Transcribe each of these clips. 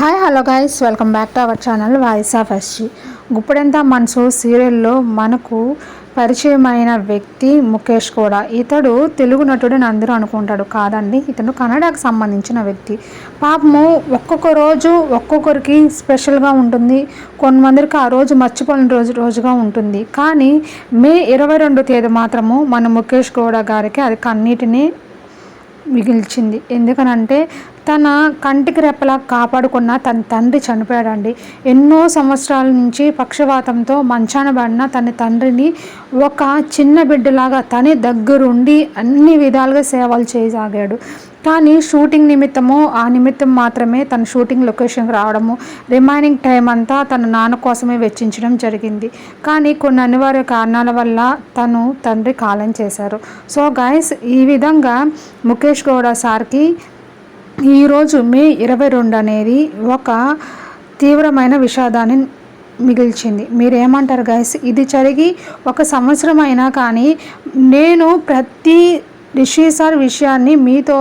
Hi hello guys, welcome back to our channel voice of SG. గుప్పుడెంత మనసు సీరియల్లో మనకు పరిచయమైన వ్యక్తి ముఖేష్ కూడా. ఇతడు తెలుగు నటుడని అందరూ అనుకుంటాడు, కాదండి, ఇతను కన్నడకు సంబంధించిన వ్యక్తి. పాపము ఒక్కొక్క రోజు ఒక్కొక్కరికి స్పెషల్గా ఉంటుంది. కొంతమందికి ఆ రోజు మర్చిపోయిన రోజుగా ఉంటుంది. కానీ మే 22 తేదీ మాత్రము మన ముఖేష్ గౌడ గారికి అది కన్నీటిని మిగిల్చింది. ఎందుకనంటే తన కంటికి రెప్పలా కాపాడుకున్న తన తండ్రి చనిపోయాడండి. ఎన్నో సంవత్సరాల నుంచి పక్షవాతంతో మంచాన పడిన తన తండ్రిని ఒక చిన్న బిడ్డలాగా తనే దగ్గరుండి అన్ని విధాలుగా సేవలు చేయసాగాడు. కానీ షూటింగ్ నిమిత్తము ఆ నిమిత్తం మాత్రమే తన షూటింగ్ లొకేషన్కి రావడము, రిమైనింగ్ టైం అంతా తన నాన్న కోసమే వెచ్చించడం జరిగింది. కానీ కొన్ని అనివార్య కారణాల వల్ల తను తండ్రి కాలం చేశారు. సో గైస్, ఈ విధంగా ముఖేష్ గౌడ సార్కి ఈరోజు మే 22 అనేది ఒక తీవ్రమైన విషాదాన్ని మిగిల్చింది. మీరేమంటారు గైస్? ఇది జరిగి 1 సంవత్సరం అయినా కానీ నేను ప్రతి రిషి సార్ విషయాన్ని మీతో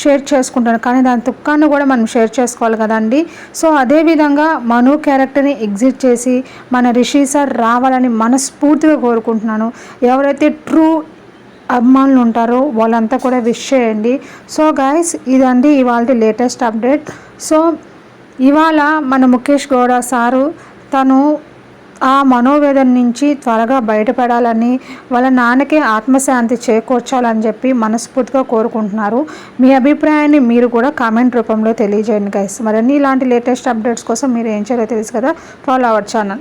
షేర్ చేసుకుంటాను, కానీ దాని దుఃఖాన్ని కూడా మనం షేర్ చేసుకోవాలి కదండి. సో అదేవిధంగా మను క్యారెక్టర్ని ఎగ్జిట్ చేసి మన రిషి సార్ రావాలని మనస్ఫూర్తిగా కోరుకుంటున్నాను. ఎవరైతే ట్రూ అభిమానులు ఉంటారో వాళ్ళంతా కూడా విష్ చేయండి. సో గైస్, ఇదండి ఇవాళ లేటెస్ట్ అప్డేట్. సో ఇవాళ మన ముఖేష్ గౌడ సారు తను ఆ మనోవేదన నుంచి త్వరగా బయటపడాలని, వాళ్ళ నాన్నకే ఆత్మశాంతి చేకూర్చాలని చెప్పి మనస్ఫూర్తిగా కోరుకుంటున్నారు. మీ అభిప్రాయాన్ని మీరు కూడా కామెంట్ రూపంలో తెలియజేయండి గైస్. మరిన్ని ఇలాంటి లేటెస్ట్ అప్డేట్స్ కోసం మీరు ఏం చేయాలో తెలుసు కదా, ఫాలో అవర్ ఛానల్.